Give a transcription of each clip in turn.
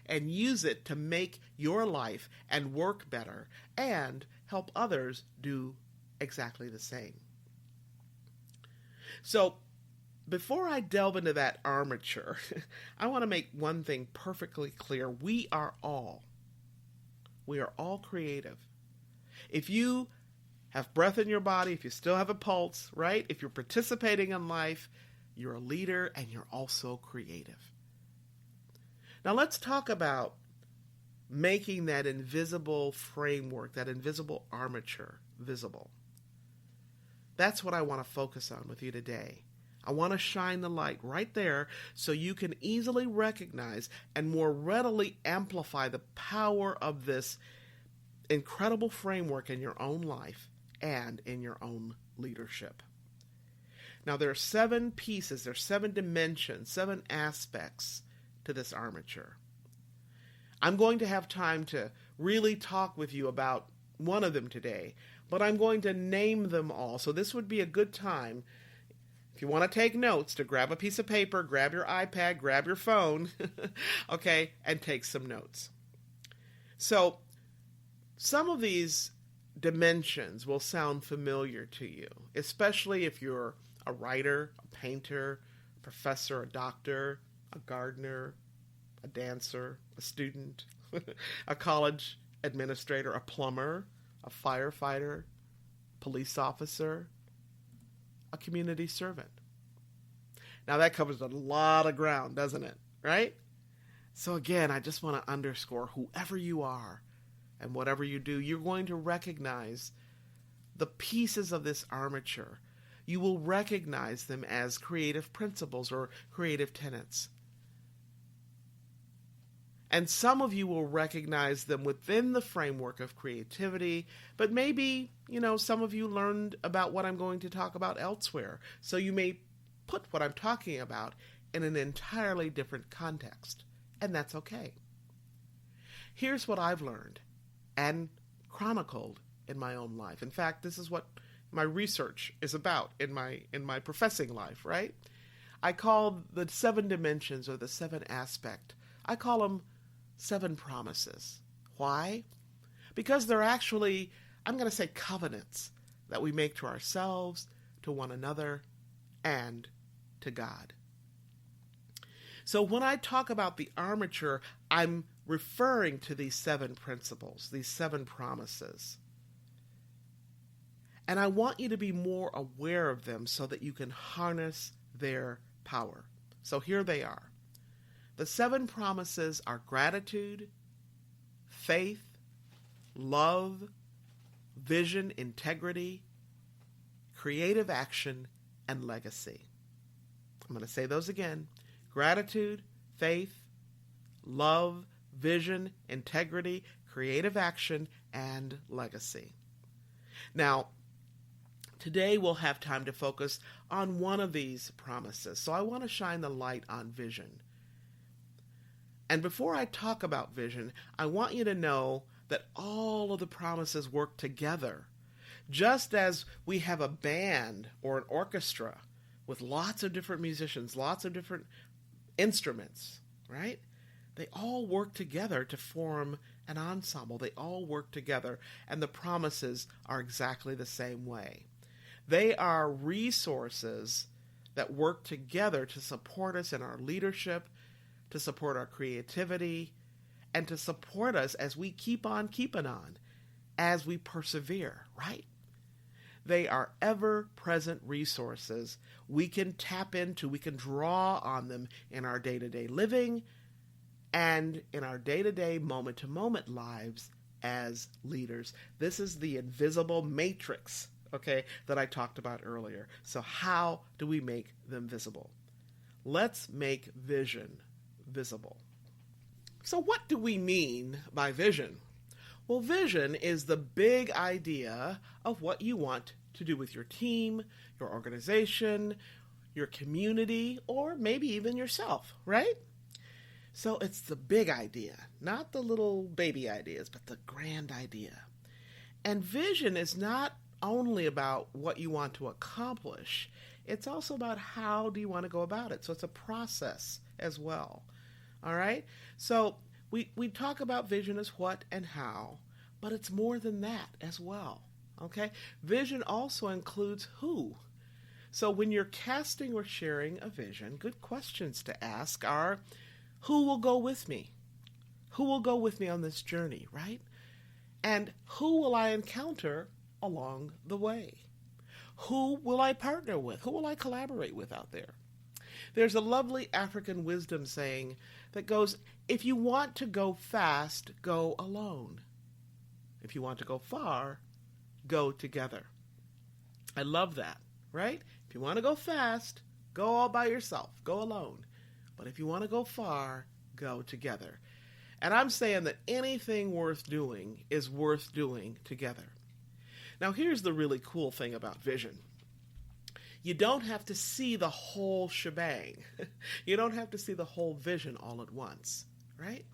and use it to make your life and work better and help others do exactly the same. So, before I delve into that armature, I want to make one thing perfectly clear. We are all creative. If you have breath in your body, if you still have a pulse, right? If you're participating in life, you're a leader and you're also creative. Now let's talk about making that invisible framework, that invisible armature, visible. That's what I want to focus on with you today. I want to shine the light right there so you can easily recognize and more readily amplify the power of this incredible framework in your own life and in your own leadership. Now there are 7 pieces, there are 7 dimensions, 7 aspects to this armature. I'm going to have time to really talk with you about one of them today, but I'm going to name them all. So this would be a good time, if you want to take notes, to grab a piece of paper, grab your iPad, grab your phone, okay, and take some notes. So some of these dimensions will sound familiar to you, especially if you're a writer, a painter, a professor, a doctor, a gardener, a dancer, a student, a college administrator, a plumber, a firefighter, police officer, a community servant. Now that covers a lot of ground, doesn't it? Right? So again, I just want to underscore, whoever you are and whatever you do, you're going to recognize the pieces of this armature. You will recognize them as creative principles or creative tenets. And some of you will recognize them within the framework of creativity, but maybe, some of you learned about what I'm going to talk about elsewhere. So you may put what I'm talking about in an entirely different context, and that's okay. Here's what I've learned and chronicled in my own life. In fact, this is what my research is about in my professing life, right? I call the 7 dimensions, or the 7 aspect, I call them 7 promises. Why? Because they're actually, I'm going to say, covenants that we make to ourselves, to one another, and to God. So when I talk about the armature, I'm referring to these 7 principles, these 7 promises. And I want you to be more aware of them so that you can harness their power. So here they are. The 7 promises are gratitude, faith, love, vision, integrity, creative action, and legacy. I'm going to say those again. Gratitude, faith, love, vision, integrity, creative action, and legacy. Now, today we'll have time to focus on one of these promises. So I want to shine the light on vision. And before I talk about vision, I want you to know that all of the promises work together. Just as we have a band or an orchestra with lots of different musicians, lots of different instruments, right? They all work together to form an ensemble. They all work together, and the promises are exactly the same way. They are resources that work together to support us in our leadership, to support our creativity, and to support us as we keep on keeping on, as we persevere, right? They are ever-present resources we can tap into, we can draw on them in our day-to-day living and in our day-to-day, moment-to-moment lives as leaders. This is the invisible matrix, okay, that I talked about earlier. So how do we make them visible? Let's make vision visible. So what do we mean by vision? Well, vision is the big idea of what you want to do with your team, your organization, your community, or maybe even yourself, right? So it's the big idea, not the little baby ideas, but the grand idea. And vision is not only about what you want to accomplish, it's also about how do you want to go about it. So it's a process as well. All right? So we talk about vision as what and how, but it's more than that as well. Okay? Vision also includes who. So when you're casting or sharing a vision, good questions to ask are, who will go with me? Who will go with me on this journey, right? And who will I encounter along the way? Who will I partner with? Who will I collaborate with out there? There's a lovely African wisdom saying that goes, if you want to go fast, go alone. If you want to go far, go together. I love that, right? If you want to go fast, go all by yourself, go alone. But if you want to go far, go together. And I'm saying that anything worth doing is worth doing together. Now, here's the really cool thing about vision. You don't have to see the whole shebang. You don't have to see the whole vision all at once, right?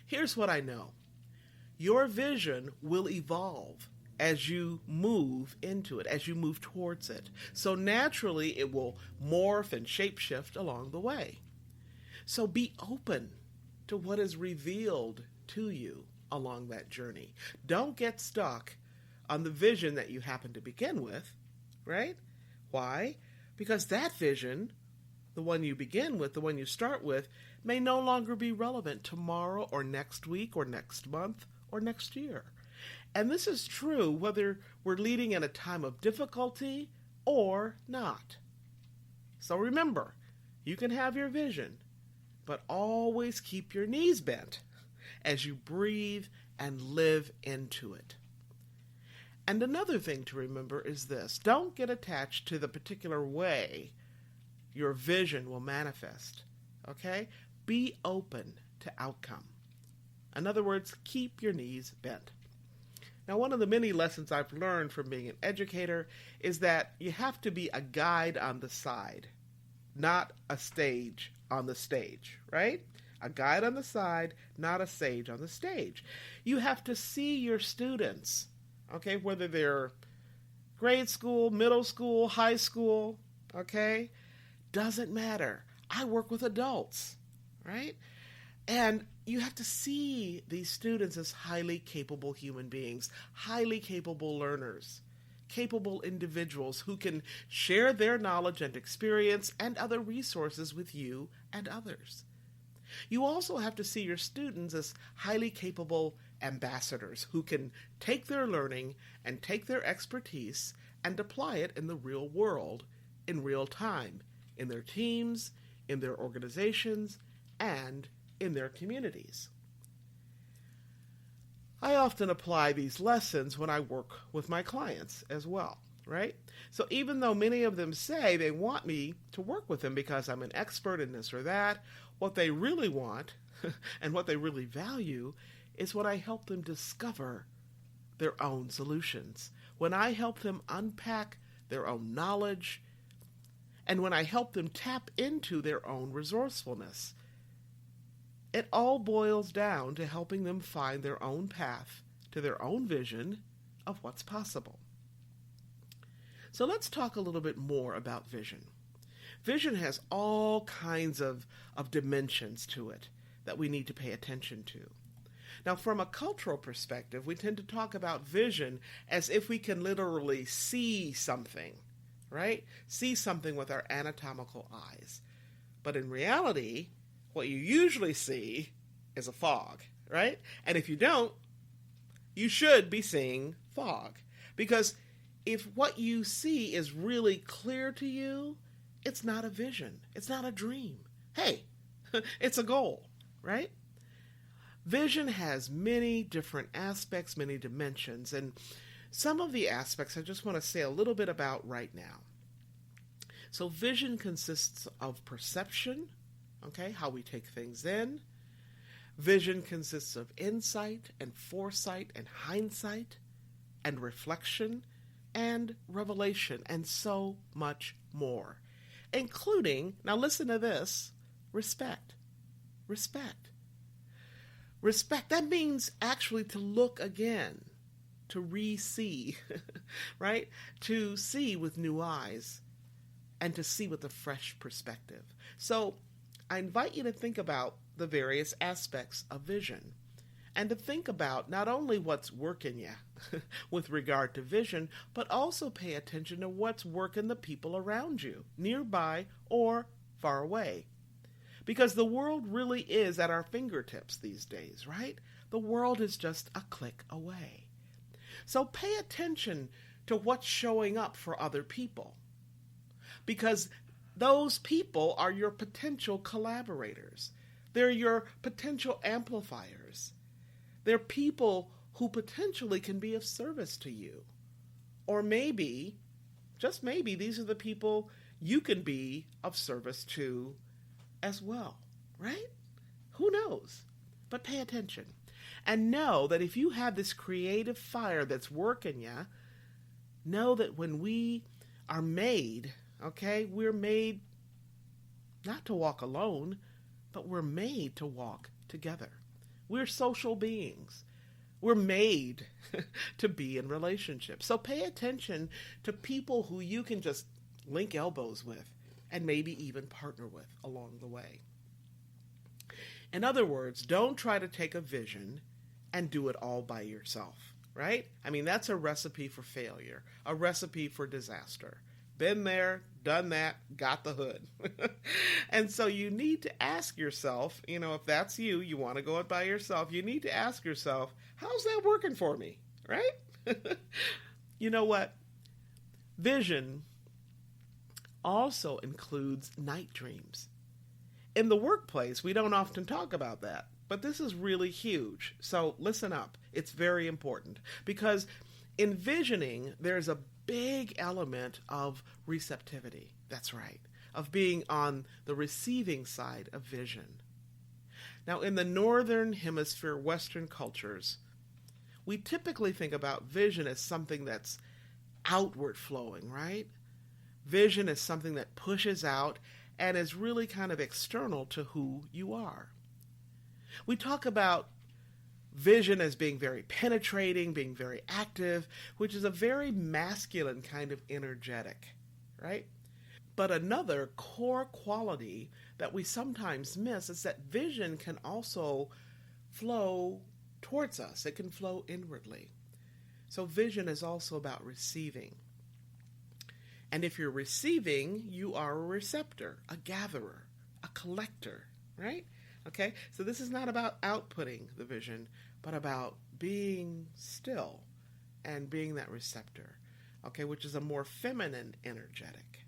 Here's what I know. Your vision will evolve as you move into it, as you move towards it. So naturally, it will morph and shapeshift along the way. So be open to what is revealed to you along that journey. Don't get stuck on the vision that you happen to begin with, right? Why? Because that vision, the one you begin with, the one you start with, may no longer be relevant tomorrow or next week or next month or next year. And this is true whether we're leading in a time of difficulty or not. So remember, you can have your vision, but always keep your knees bent as you breathe and live into it. And another thing to remember is this. Don't get attached to the particular way your vision will manifest, okay? Be open to outcome. In other words, keep your knees bent. Now, one of the many lessons I've learned from being an educator is that you have to be a guide on the side, not a sage on the stage, right? A guide on the side, not a sage on the stage. You have to see your students, okay, whether they're grade school, middle school, high school, okay? Doesn't matter. I work with adults, right? And you have to see these students as highly capable human beings, highly capable learners, capable individuals who can share their knowledge and experience and other resources with you and others. You also have to see your students as highly capable ambassadors who can take their learning and take their expertise and apply it in the real world, in real time, in their teams, in their organizations, and in their communities. I often apply these lessons when I work with my clients as well, right? So even though many of them say they want me to work with them because I'm an expert in this or that, what they really want and what they really value is when I help them discover their own solutions, when I help them unpack their own knowledge, and when I help them tap into their own resourcefulness. It all boils down to helping them find their own path to their own vision of what's possible. So let's talk a little bit more about vision. Vision has all kinds of dimensions to it that we need to pay attention to. Now, from a cultural perspective, we tend to talk about vision as if we can literally see something, right? See something with our anatomical eyes. But in reality, what you usually see is a fog, right? And if you don't, you should be seeing fog. Because if what you see is really clear to you, it's not a vision. It's not a dream. Hey, it's a goal, right? Vision has many different aspects, many dimensions, and some of the aspects I just want to say a little bit about right now. So vision consists of perception, okay, how we take things in. Vision consists of insight and foresight and hindsight and reflection and revelation and so much more, including, now listen to this, respect. Respect. Respect, that means actually to look again, to re-see, right? To see with new eyes and to see with a fresh perspective. So I invite you to think about the various aspects of vision and to think about not only what's working you with regard to vision, but also pay attention to what's working the people around you, nearby or far away. Because the world really is at our fingertips these days, right? The world is just a click away. So pay attention to what's showing up for other people. Because those people are your potential collaborators. They're your potential amplifiers. They're people who potentially can be of service to you. Or maybe, just maybe, these are the people you can be of service to as well, right? Who knows? But pay attention. And know that if you have this creative fire that's working you, know that when we are made, okay, we're made not to walk alone, but we're made to walk together. We're social beings. We're made to be in relationships. So pay attention to people who you can just link elbows with and maybe even partner with along the way. In other words, don't try to take a vision and do it all by yourself, right? I mean, that's a recipe for failure, a recipe for disaster. Been there, done that, got the hood. And so you need to ask yourself, if that's you, you want to go it by yourself, you need to ask yourself, how's that working for me, right? You know what? Vision also includes night dreams. In the workplace, we don't often talk about that, but this is really huge. So listen up. It's very important because in visioning, there's a big element of receptivity. That's right. Of being on the receiving side of vision. Now, in the Northern Hemisphere, Western cultures, we typically think about vision as something that's outward flowing, right? Vision is something that pushes out and is really kind of external to who you are. We talk about vision as being very penetrating, being very active, which is a very masculine kind of energetic, right? But another core quality that we sometimes miss is that vision can also flow towards us. It can flow inwardly. So vision is also about receiving. And if you're receiving, you are a receptor, a gatherer, a collector, right? Okay, so this is not about outputting the vision, but about being still and being that receptor, okay, which is a more feminine energetic.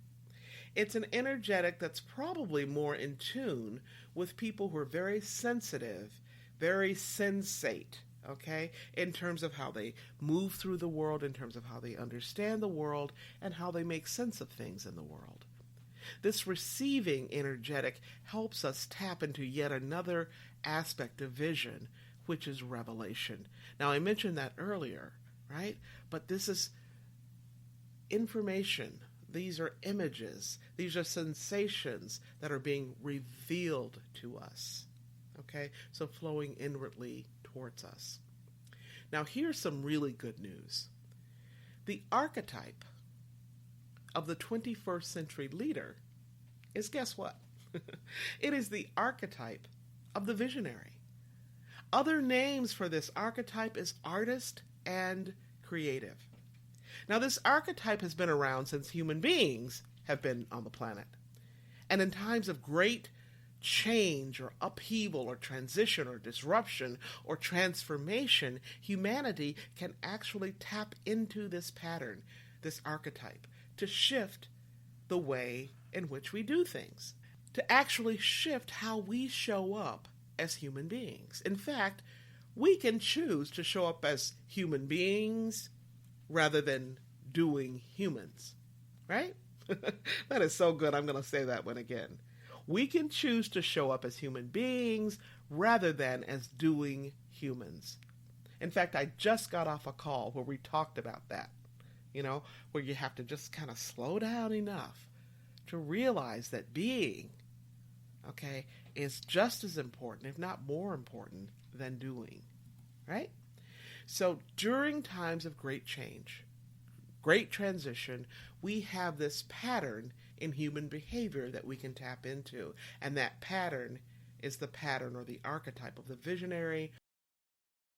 It's an energetic that's probably more in tune with people who are very sensitive, very sensate, okay, in terms of how they move through the world, in terms of how they understand the world, and how they make sense of things in the world. This receiving energetic helps us tap into yet another aspect of vision, which is revelation. Now, I mentioned that earlier, right? But this is information. These are images. These are sensations that are being revealed to us, okay? So flowing inwardly towards us. Now, here's some really good news. The archetype of the 21st century leader is, guess what? It is the archetype of the visionary. Other names for this archetype is artist and creative. Now, this archetype has been around since human beings have been on the planet. And in times of great change or upheaval or transition or disruption or transformation, humanity can actually tap into this pattern, this archetype, to shift the way in which we do things, to actually shift how we show up as human beings. In fact, we can choose to show up as human beings rather than doing humans, right? That is so good. I'm going to say that one again. We can choose to show up as human beings rather than as doing humans. In fact, I just got off a call where we talked about that, where you have to just kind of slow down enough to realize that being, okay, is just as important, if not more important, than doing, right? So during times of great change, great transition, we have this pattern in human behavior that we can tap into. And that pattern is the pattern or the archetype of the visionary